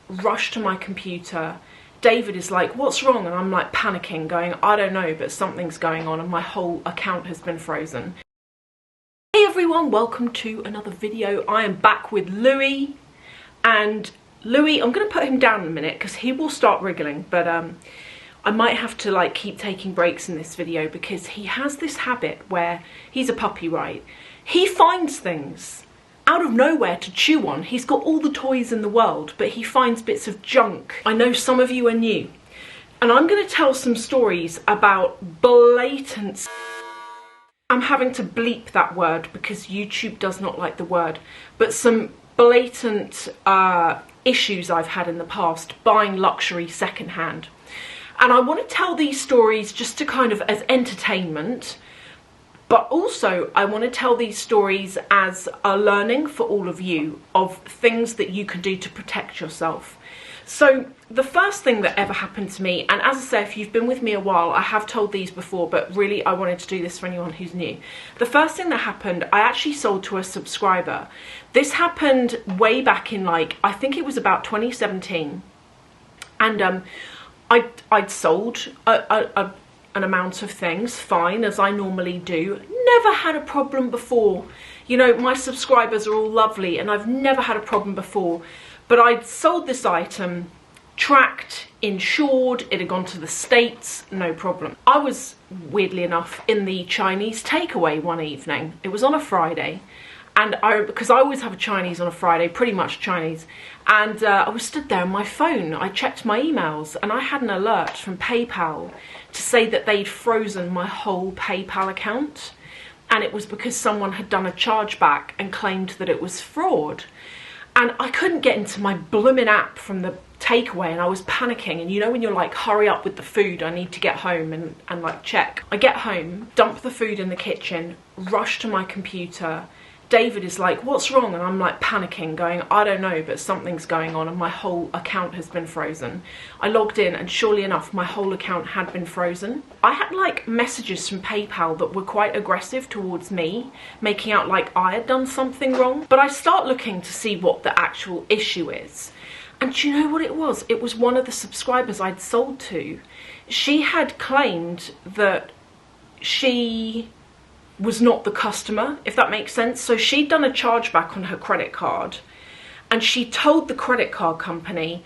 rush to my computer. David is like, what's wrong? And I'm like panicking, going, I don't know, but something's going on and my whole account has been frozen. Hey everyone, welcome to another video. I am back with Louis, and Louis, I'm going to put him down in a minute because he will start wriggling, but I might have to like keep taking breaks in this video because he has this habit where he's a puppy, right? He finds things out of nowhere to chew on. He's got all the toys in the world, but he finds bits of junk. I know some of you are new, and I'm going to tell some stories about blatant... I'm having to bleep that word because YouTube does not like the word, but some blatant issues I've had in the past buying luxury secondhand. And I want to tell these stories just to kind of as entertainment, but also I want to tell these stories as a learning for all of you of things that you can do to protect yourself. So the first thing that ever happened to me, and as I say, if you've been with me a while, I have told these before, but really I wanted to do this for anyone who's new. The first thing that happened, I actually sold to a subscriber. This happened way back in like, I think it was about 2017. And I'd sold an amount of things, fine, as I normally do. Never had a problem before. You know, my subscribers are all lovely and I've never had a problem before. But I'd sold this item, tracked, insured, it had gone to the States, no problem. I was, weirdly enough, in the Chinese takeaway one evening. It was on a Friday. And because I always have a Chinese on a Friday, pretty much Chinese, and I was stood there on my phone. I checked my emails and I had an alert from PayPal to say that they'd frozen my whole PayPal account, and it was because someone had done a chargeback and claimed that it was fraud. And I couldn't get into my blooming app from the takeaway and I was panicking, and you know when you're like, hurry up with the food, I need to get home and like check. I get home, dump the food in the kitchen, rush to my computer. David is like, what's wrong? And I'm like panicking, going, I don't know, but something's going on and my whole account has been frozen. I logged in and surely enough, my whole account had been frozen. I had like messages from PayPal that were quite aggressive towards me, making out like I had done something wrong. But I start looking to see what the actual issue is. And do you know what it was? It was one of the subscribers I'd sold to. She had claimed that she was not the customer, if that makes sense. So she'd done a chargeback on her credit card and she told the credit card company,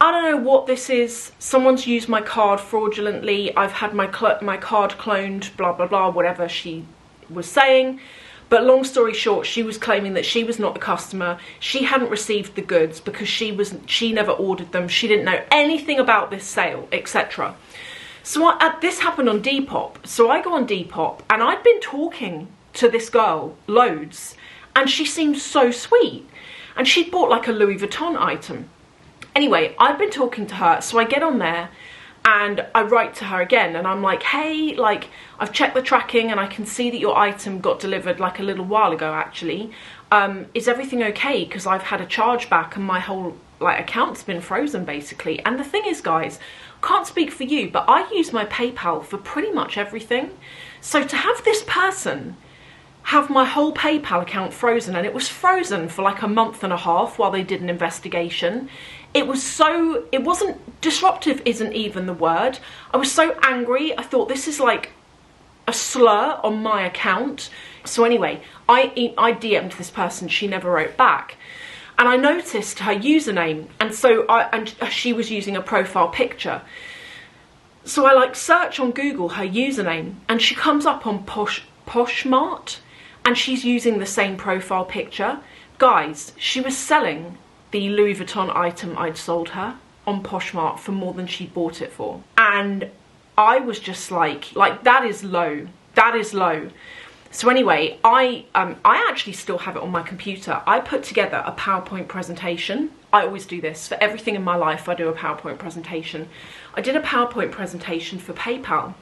I don't know what this is, someone's used my card fraudulently, I've had my card cloned, blah blah blah, whatever she was saying. But long story short, she was claiming that she was not the customer, she hadn't received the goods because she never ordered them, she didn't know anything about this sale, etc. So this happened on Depop. So I go on Depop and I'd been talking to this girl loads and she seemed so sweet. And she'd bought like a Louis Vuitton item. Anyway, I'd been talking to her. So I get on there and I write to her again and I'm like, hey, like I've checked the tracking and I can see that your item got delivered like a little while ago actually. Is everything okay? Because I've had a chargeback and my whole like account's been frozen basically. And the thing is, guys, can't speak for you, but I use my PayPal for pretty much everything. So to have this person have my whole PayPal account frozen, and it was frozen for like a month and a half while they did an investigation. It wasn't disruptive, isn't even the word. I was so angry. I thought this is like a slur on my account. So anyway, I DM'd this person, she never wrote back. And I noticed her username, and so she was using a profile picture. So I like search on Google her username, and she comes up on Poshmark, and she's using the same profile picture. Guys, she was selling the Louis Vuitton item I'd sold her on Poshmark for more than she bought it for. And I was just like that is low. That is low. So anyway, I actually still have it on my computer. I put together a PowerPoint presentation. I always do this. For everything in my life, I do a PowerPoint presentation. I did a PowerPoint presentation for PayPal.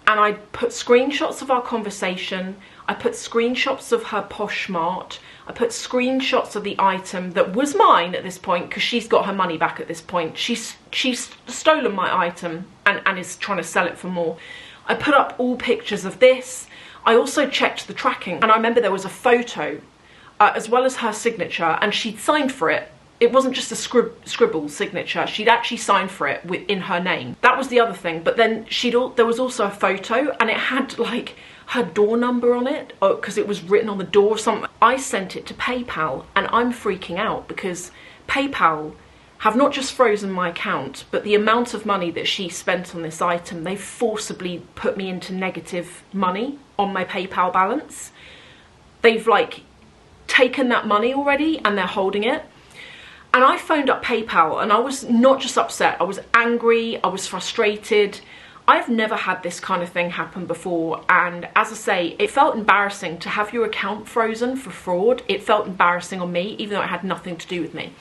And I put screenshots of our conversation. I put screenshots of her Poshmark. I put screenshots of the item that was mine at this point, because she's got her money back at this point. She's stolen my item and is trying to sell it for more. I put up all pictures of this. I also checked the tracking, and I remember there was a photo as well as her signature, and she'd signed for it it wasn't just a scribble signature. She'd actually signed for it in her name. That was the other thing. But then there was also a photo, and it had like her door number on it, because it was written on the door or something. I sent it to PayPal, and I'm freaking out because PayPal have not just frozen my account, but the amount of money that she spent on this item, they forcibly put me into negative money on my PayPal balance. They've like taken that money already and they're holding it. And I phoned up PayPal, and I was not just upset, I was angry, I was frustrated. I've never had this kind of thing happen before, and as I say, it felt embarrassing to have your account frozen for fraud. It felt embarrassing on me, even though it had nothing to do with me.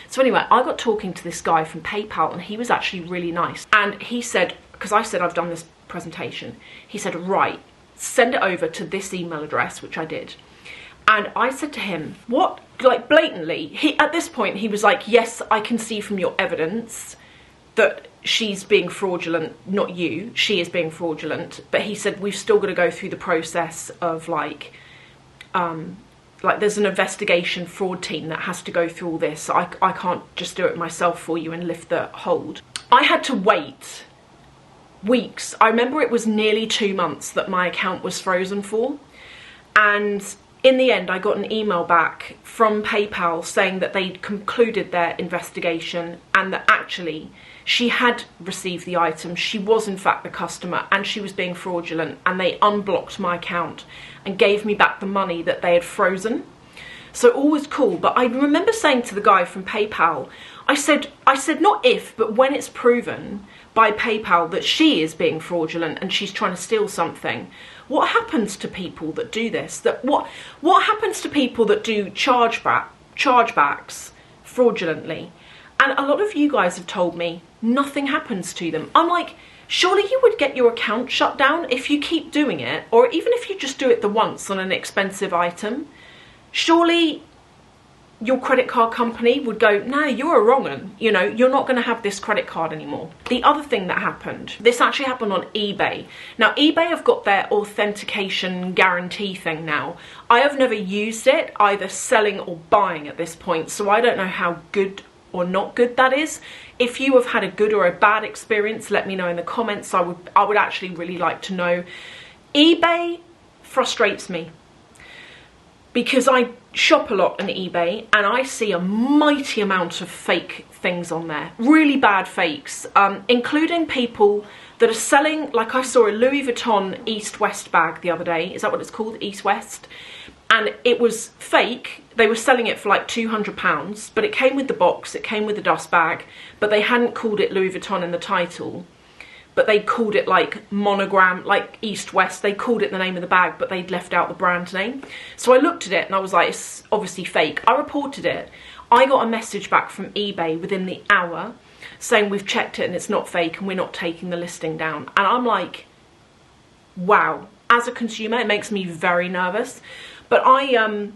So anyway, I got talking to this guy from PayPal, and he was actually really nice. And he said, because I said I've done this presentation, he said, right, send it over to this email address, which I did. And I said to him, what, like blatantly, at this point he was like, yes, I can see from your evidence that she's being fraudulent, not you, she is being fraudulent. But he said, we've still got to go through the process of like there's an investigation fraud team that has to go through all this. I can't just do it myself for you and lift the hold. I had to wait weeks. I remember it was nearly 2 months that my account was frozen for. And in the end, I got an email back from PayPal saying that they'd concluded their investigation and that actually she had received the item. She was in fact the customer and she was being fraudulent, and they unblocked my account and gave me back the money that they had frozen. So all was cool. But I remember saying to the guy from PayPal, I said not if, but when it's proven by PayPal that she is being fraudulent and she's trying to steal something, what happens to people that do this? What happens to people that do chargebacks fraudulently? And a lot of you guys have told me nothing happens to them. I'm like, surely you would get your account shut down if you keep doing it, or even if you just do it the once on an expensive item. Surely your credit card company would go, no, you're a wrong un. You know, you're not going to have this credit card anymore. The other thing that happened, this actually happened on eBay. Now, eBay have got their authentication guarantee thing now. I have never used it, either selling or buying at this point, so I don't know how good or not good that is. If you have had a good or a bad experience, let me know in the comments. I would actually really like to know. eBay frustrates me because I shop a lot on eBay and I see a mighty amount of fake things on there, really bad fakes, including people that are selling, like I saw a Louis Vuitton East-West bag the other day. Is that what it's called, East-West? And it was fake. They were selling it for like £200, but it came with the box, it came with the dust bag, but they hadn't called it Louis Vuitton in the title, but they called it like monogram, like East-West. They called it the name of the bag, but they'd left out the brand name. So I looked at it and I was like, it's obviously fake. I reported it. I got a message back from eBay within the hour saying we've checked it and it's not fake and we're not taking the listing down. And I'm like, wow. As a consumer, it makes me very nervous. But I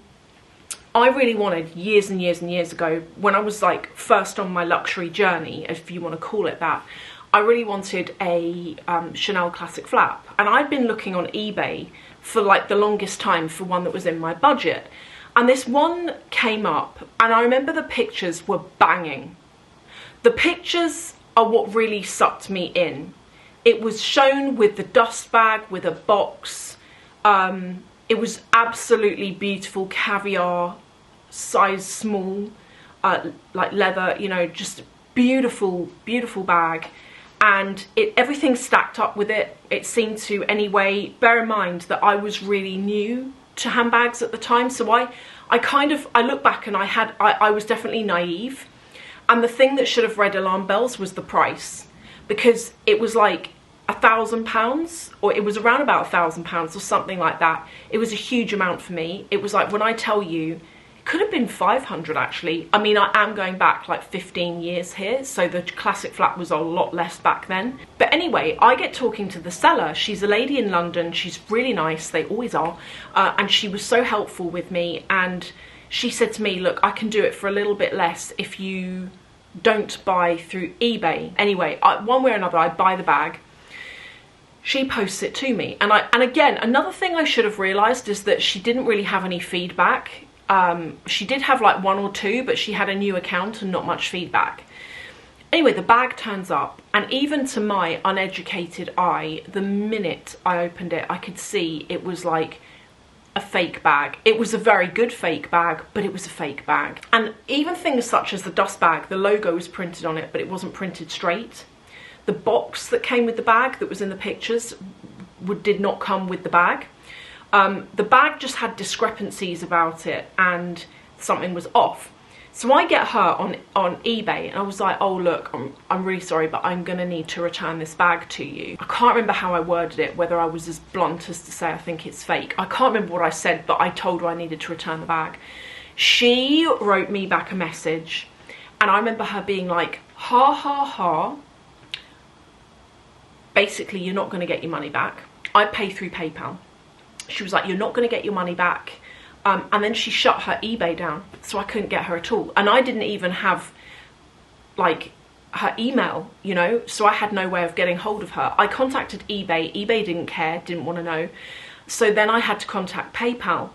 really wanted, years and years and years ago, when I was like first on my luxury journey, if you want to call it that, I really wanted a Chanel classic flap. And I'd been looking on eBay for like the longest time for one that was in my budget. And this one came up, and I remember the pictures were banging. The pictures are what really sucked me in. It was shown with the dust bag, with a box. It was absolutely beautiful, caviar, size small, like leather, you know, just beautiful, beautiful bag. And everything stacked up with it. It seemed to anyway. Bear in mind that I was really new to handbags at the time. So I look back and I was definitely naive. And the thing that should have read alarm bells was the price, because it was like £1,000, or it was around about £1,000 or something like that. It was a huge amount for me. It was like, when I tell you, it could have been 500 actually. I mean, I am going back like 15 years here, so the classic flap was a lot less back then. But anyway, I get talking to the seller. She's a lady in London. She's really nice. They always are. And she was so helpful with me. And she said to me, look, I can do it for a little bit less if you don't buy through eBay. Anyway, one way or another, I buy the bag. She posts it to me, and again, another thing I should have realised is that she didn't really have any feedback. She did have like 1 or 2, but she had a new account and not much feedback. Anyway, the bag turns up, and even to my uneducated eye, the minute I opened it, I could see it was like a fake bag. It was a very good fake bag, but it was a fake bag. And even things such as the dust bag, the logo was printed on it, but it wasn't printed straight. The box that came with the bag that was in the pictures did not come with the bag. The bag just had discrepancies about it, and something was off. So I get her on eBay, and I was like, oh look, I'm really sorry, but I'm gonna need to return this bag to you. I can't remember how I worded it, whether I was as blunt as to say I think it's fake. I can't remember what I said, but I told her I needed to return the bag. She wrote me back a message, and I remember her being like, ha ha ha, basically you're not gonna get your money back. I pay through PayPal. She was like, you're not gonna get your money back. And then she shut her eBay down, so I couldn't get her at all. And I didn't even have like her email, you know, so I had no way of getting hold of her. I contacted eBay. eBay didn't care, didn't want to know. So then I had to contact PayPal.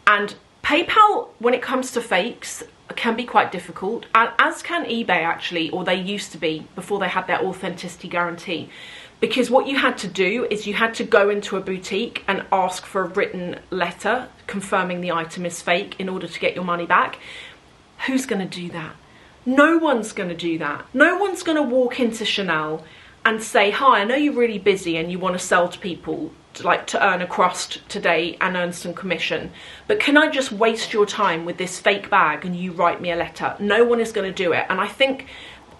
And PayPal, when it comes to fakes, can be quite difficult, as can eBay actually, or they used to be before they had their authenticity guarantee. Because what you had to do is you had to go into a boutique and ask for a written letter confirming the item is fake in order to get your money back. Who's going to do that? No one's going to do that. No one's going to walk into Chanel and say, hi, I know you're really busy and you want to sell to people to earn a crust today and earn some commission, but can I just waste your time with this fake bag and you write me a letter? No one is going to do it. And I think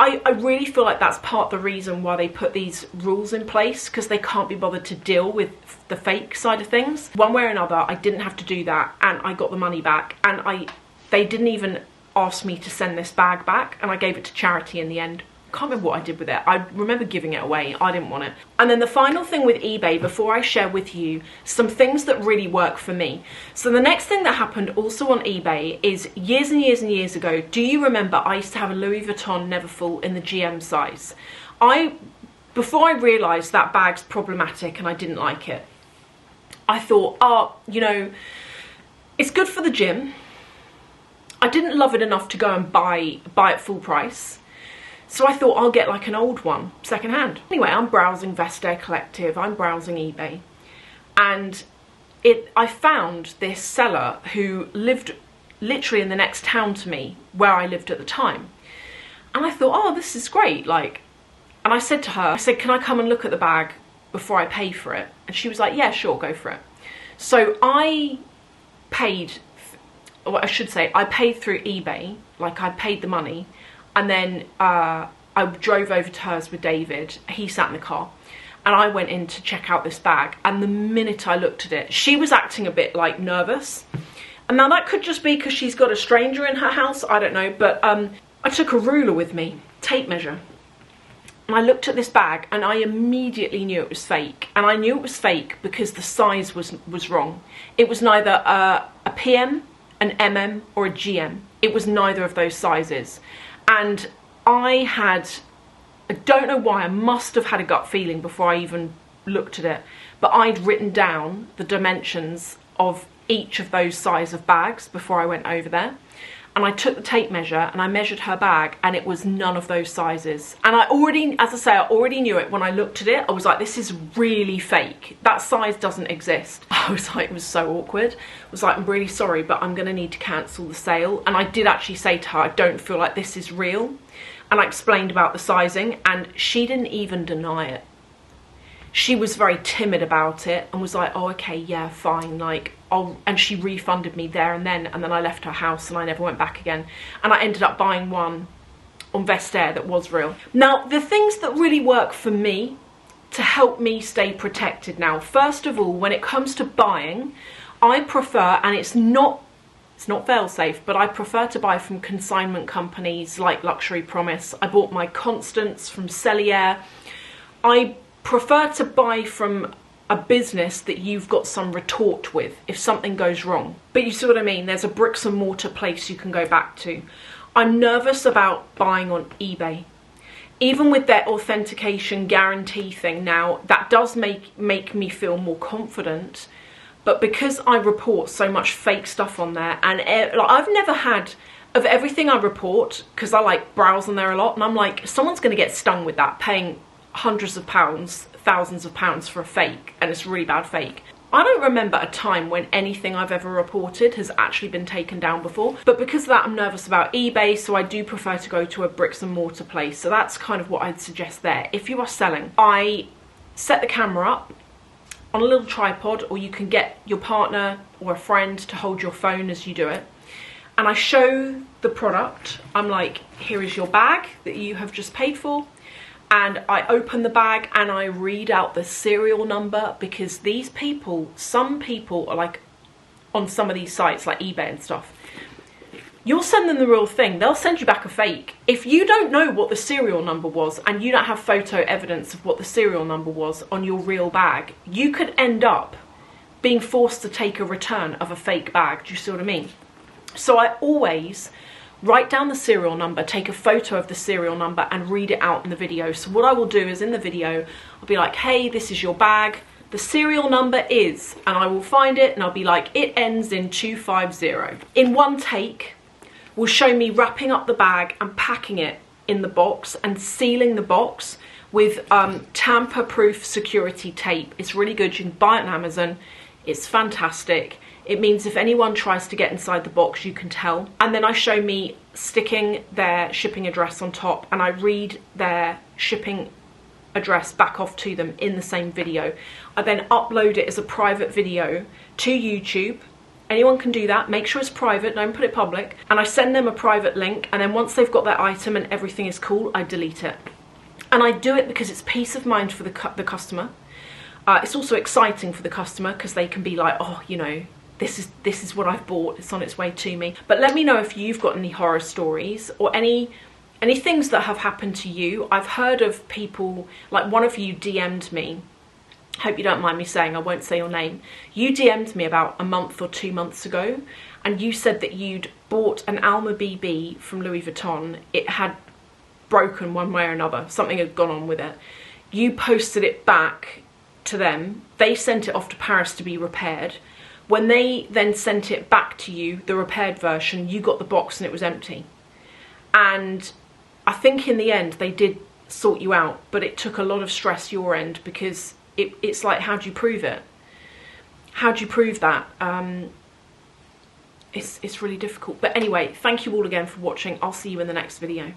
I really feel like that's part of the reason why they put these rules in place, because they can't be bothered to deal with the fake side of things. One way or another, I didn't have to do that, and I got the money back, and they didn't even ask me to send this bag back, and I gave it to charity in the end. Can't remember what I did with it. I remember giving it away. I didn't want it. And then the final thing with eBay, before I share with you some things that really work for me. So the next thing that happened also on eBay is years and years and years ago, do you remember I used to have a Louis Vuitton Neverfull in the GM size? Before I realised that bag's problematic and I didn't like it, I thought, oh, you know, it's good for the gym. I didn't love it enough to go and buy it full price. So I thought I'll get like an old one, secondhand. Anyway, I'm browsing Vestiaire Collective, I'm browsing eBay, and I found this seller who lived literally in the next town to me, where I lived at the time. And I thought, oh, this is great, like, and I said to her, can I come and look at the bag before I pay for it? And she was like, yeah, sure, go for it. So I paid, or I should say, I paid through eBay, like I paid the money. And then I drove over to hers with David. He sat in the car, and I went in to check out this bag. And the minute I looked at it, she was acting a bit like nervous. And now that could just be because she's got a stranger in her house, I don't know. But I took a ruler with me, tape measure. And I looked at this bag, and I immediately knew it was fake. And I knew it was fake because the size was wrong. It was neither a PM, an MM, or a GM. It was neither of those sizes. And I don't know why, I must have had a gut feeling before I even looked at it, but I'd written down the dimensions of each of those size of bags before I went over there. And I took the tape measure and I measured her bag, and it was none of those sizes. And I already, as I say, I already knew it when I looked at it. I was like, this is really fake. That size doesn't exist. I was like, it was so awkward. I was like, I'm really sorry, but I'm gonna need to cancel the sale. And I did actually say to her, I don't feel like this is real. And I explained about the sizing, and she didn't even deny it. She was very timid about it and was like, oh, okay, yeah, fine, like, and she refunded me there and then I left her house and I never went back again. And I ended up buying one on Vestiaire that was real. Now, the things that really work for me to help me stay protected now, first of all, when it comes to buying, I prefer, and it's not fail-safe, but I prefer to buy from consignment companies like Luxury Promise. I bought my Constance from Cellier. I prefer to buy from a business that you've got some retort with if something goes wrong. But you see what I mean? There's a bricks and mortar place you can go back to. I'm nervous about buying on eBay. Even with their authentication guarantee thing now, that does make me feel more confident. But because I report so much fake stuff on there, and like, I've never had, of everything I report, because I like browse on there a lot, and I'm like, someone's going to get stung with that, paying hundreds of pounds, thousands of pounds for a fake, and it's a really bad fake. I don't remember a time when anything I've ever reported has actually been taken down before, but because of that I'm nervous about eBay, so I do prefer to go to a bricks and mortar place. So that's kind of what I'd suggest there. If you are selling, I set the camera up on a little tripod, or you can get your partner or a friend to hold your phone as you do it, and I show the product. I'm like, here is your bag that you have just paid for, and I open the bag and I read out the serial number, because these people, some people are like, on some of these sites like eBay and stuff, you'll send them the real thing, they'll send you back a fake. If you don't know what the serial number was and you don't have photo evidence of what the serial number was on your real bag, you could end up being forced to take a return of a fake bag. Do you see what I mean? So I always write down the serial number, take a photo of the serial number and read it out in the video. So what I will do is in the video, I'll be like, hey, this is your bag. The serial number is, and I will find it and I'll be like, it ends in 250. In one take, will show me wrapping up the bag and packing it in the box and sealing the box with tamper-proof security tape. It's really good. You can buy it on Amazon. It's fantastic. It means if anyone tries to get inside the box, you can tell. And then I show me sticking their shipping address on top, and I read their shipping address back off to them in the same video. I then upload it as a private video to YouTube. Anyone can do that. Make sure it's private, don't put it public. And I send them a private link, and then once they've got their item and everything is cool, I delete it. And I do it because it's peace of mind for the customer. It's also exciting for the customer, because they can be like, oh, you know, this is what I've bought, it's on its way to me. But let me know if you've got any horror stories or any things that have happened to you. I've heard of people, like one of you DM'd me, hope you don't mind me saying, I won't say your name. You DM'd me about a month or 2 months ago, and you said that you'd bought an Alma BB from Louis Vuitton. It had broken one way or another, something had gone on with it. You posted it back to them, they sent it off to Paris to be repaired. When they then sent it back to you, the repaired version, you got the box and it was empty. And I think in the end they did sort you out, but it took a lot of stress your end, because it's like, how do you prove it? How do you prove that? It's really difficult. But anyway, thank you all again for watching. I'll see you in the next video.